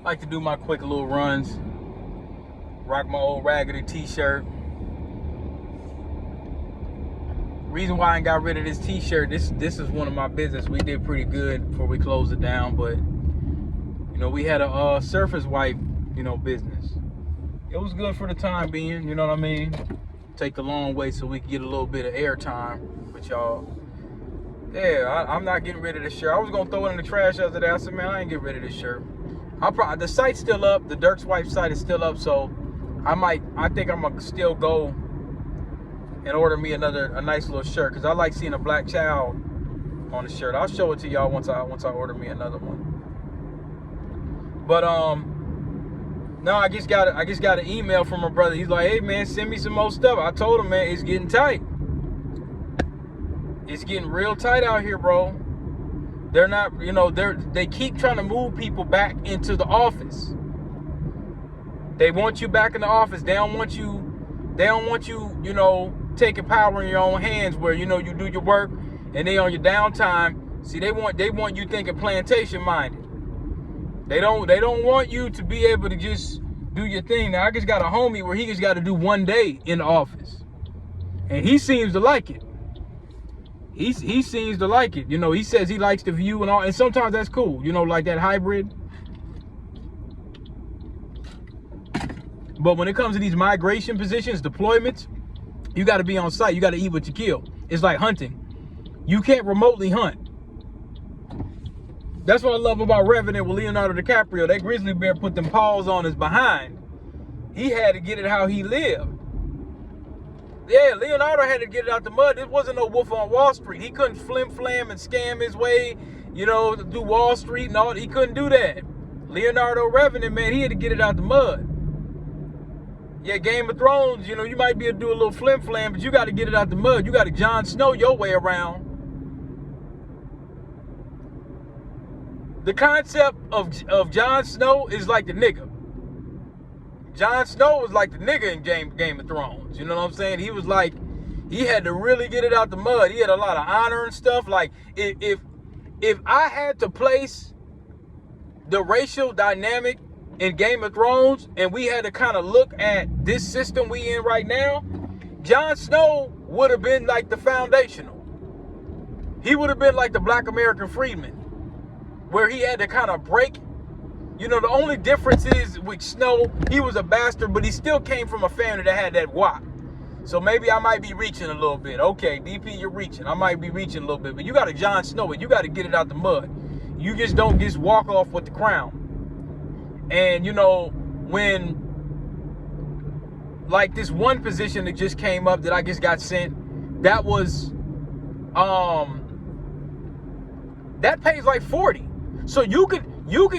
Like to do my quick little runs. Rock my old raggedy t-shirt. Reason why I got rid of this t-shirt, this is one of my business. We did pretty good before we closed it down, but you know, we had a surface wipe, you know, business. It was good for the time being, you know what I mean? Take a long way so we can get a little bit of airtime with y'all. Yeah, I'm not getting rid of this shirt. I was gonna throw it in the trash the other day. I said, man, I ain't getting rid of this shirt. The site's still up. The Dirk's Wife site is still up, so I think I'm gonna still go and order me a nice little shirt, because I like seeing a black child on the shirt. I'll show it to y'all once I order me another one. But no, I just got an email from my brother. He's like, hey man, send me some more stuff. I told him, man, it's getting tight. It's getting real tight out here, bro. They're not, you know, they keep trying to move people back into the office. They want you back in the office. They don't want you, you know, taking power in your own hands, where, you know, you do your work and then on your downtime. See, they want you thinking plantation minded. They don't want you to be able to just do your thing. Now, I just got a homie where he just got to do one day in the office, and he seems to like it. He seems to like it. You know, he says he likes the view and all, and sometimes that's cool, you know, like that hybrid. But when it comes to these migration positions, deployments, you got to be on site. You got to eat what you kill. It's like hunting. You can't remotely hunt. That's what I love about Revenant with Leonardo DiCaprio. That grizzly bear put them paws on his behind. He had to get it how he lived. Yeah, Leonardo had to get it out the mud. It wasn't no Wolf on Wall Street. He couldn't flim-flam and scam his way, you know, to do Wall Street and all. He couldn't do that. Leonardo Revenant, man, he had to get it out the mud. Yeah, Game of Thrones, you know, you might be able to do a little flim-flam, but you got to get it out the mud. You got to Jon Snow your way around. The concept of Jon Snow is like the nigga. Jon Snow was like the nigga in Game of Thrones. You know what I'm saying? He was like, he had to really get it out the mud. He had a lot of honor and stuff. Like, if I had to place the racial dynamic in Game of Thrones, and we had to kind of look at this system we in right now, Jon Snow would have been like the foundational. He would have been like the Black American freedman, where he had to kind of break. You know, the only difference is with Snow, he was a bastard, but he still came from a family that had that wop. So maybe I might be reaching a little bit. Okay, DP, you're reaching. I might be reaching a little bit, but you got to Jon Snow it. You got to get it out the mud. You just don't just walk off with the crown. And, you know, when, like, this one position that just came up that I just got sent, that was, that pays like 40. So you could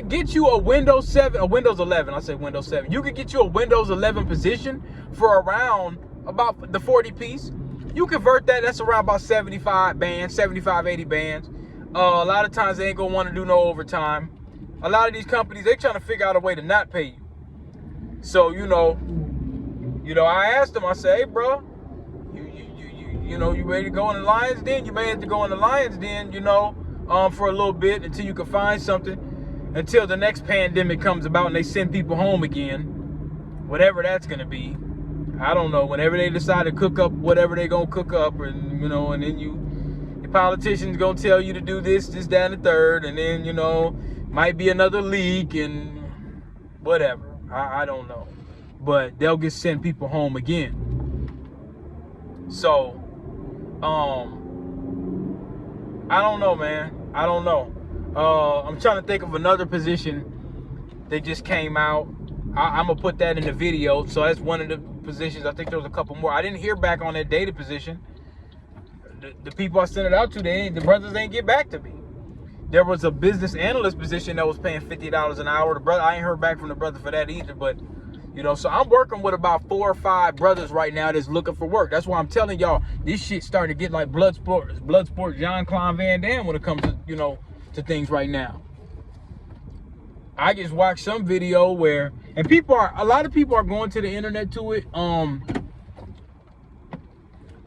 get you a Windows 7, a Windows 11, I say Windows 7. You could get you a Windows 11 position for around about the 40 piece. You convert that, that's around about 75 bands, 75, 80 bands. A lot of times they ain't gonna want to do no overtime. A lot of these companies, they trying to figure out a way to not pay you. So, you know, I asked them, I said, hey, bro, you know, you ready to go in the Lions Den? You may have to go in the Lions Den, you know, for a little bit until you can find something, until the next pandemic comes about and they send people home again, whatever that's going to be. I don't know, whenever they decide to cook up whatever they going to cook up, and, you know, and then the politicians going to tell you to do this, that, and the third, and then, you know, might be another leak and whatever. I don't know. But they'll just send people home again. So, I don't know, man. I don't know. I'm trying to think of another position that just came out. I'm going to put that in the video. So that's one of the positions. I think there was a couple more. I didn't hear back on that data position. The people I sent it out to, the brothers ain't get back to me. There was a business analyst position that was paying $50 an hour. The brother, I ain't heard back from the brother for that either. But, you know, so I'm working with about 4 or 5 brothers right now that's looking for work. That's why I'm telling y'all, this shit starting to get like Bloodsport Jean-Claude Van Damme when it comes to, you know, to things right now. I just watched some video where, and a lot of people are going to the internet to it.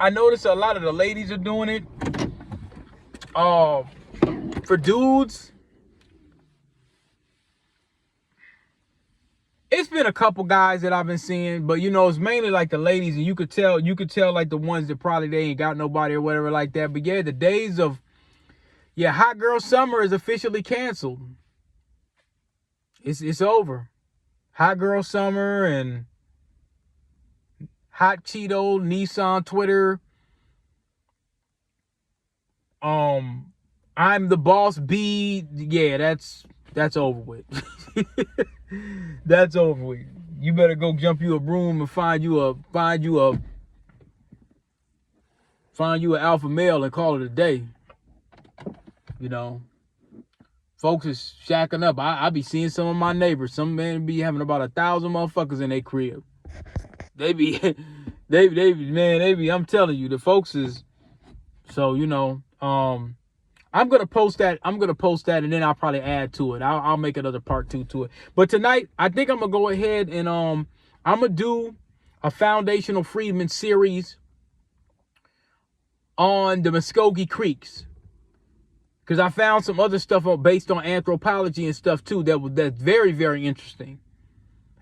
I noticed a lot of the ladies are doing it. For dudes, been a couple guys that I've been seeing, but you know, it's mainly like the ladies, and you could tell like the ones that probably they ain't got nobody or whatever like that. But yeah, the days of hot girl summer is officially canceled. It's over. Hot girl summer and hot Cheeto, Nissan, Twitter. I'm the boss B. Yeah, that's over with. That's over with. You better go jump you a broom and find you an alpha male and call it a day. You know, folks is shacking up. I be seeing some of my neighbors. Some men be having about 1,000 motherfuckers in their crib. They be, I'm telling you, the folks is. So you know, I'm gonna post that, and then I'll probably add to it. I'll make another part 2 to it. But tonight, I think I'm gonna go ahead and I'm gonna do a foundational freedman series on the Muskogee Creeks, because I found some other stuff based on anthropology and stuff too that's very, very interesting.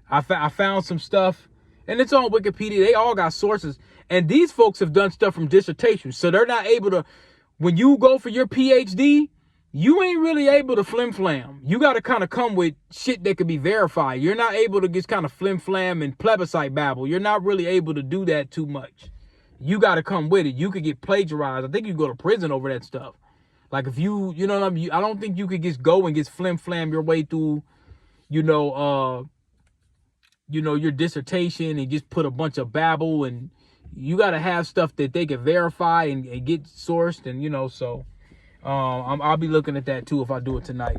I found some stuff, and it's on Wikipedia. They all got sources, and these folks have done stuff from dissertations, so they're not able to. When you go for your PhD, you ain't really able to flim-flam. You got to kind of come with shit that could be verified. You're not able to just kind of flim-flam and plebiscite babble. You're not really able to do that too much. You got to come with it. You could get plagiarized. I think you go to prison over that stuff. Like if you know what I mean? I don't think you could just go and just flim-flam your way through, your dissertation and just put a bunch of babble, and you got to have stuff that they can verify and get sourced, and so I'll be looking at that too if I do it tonight.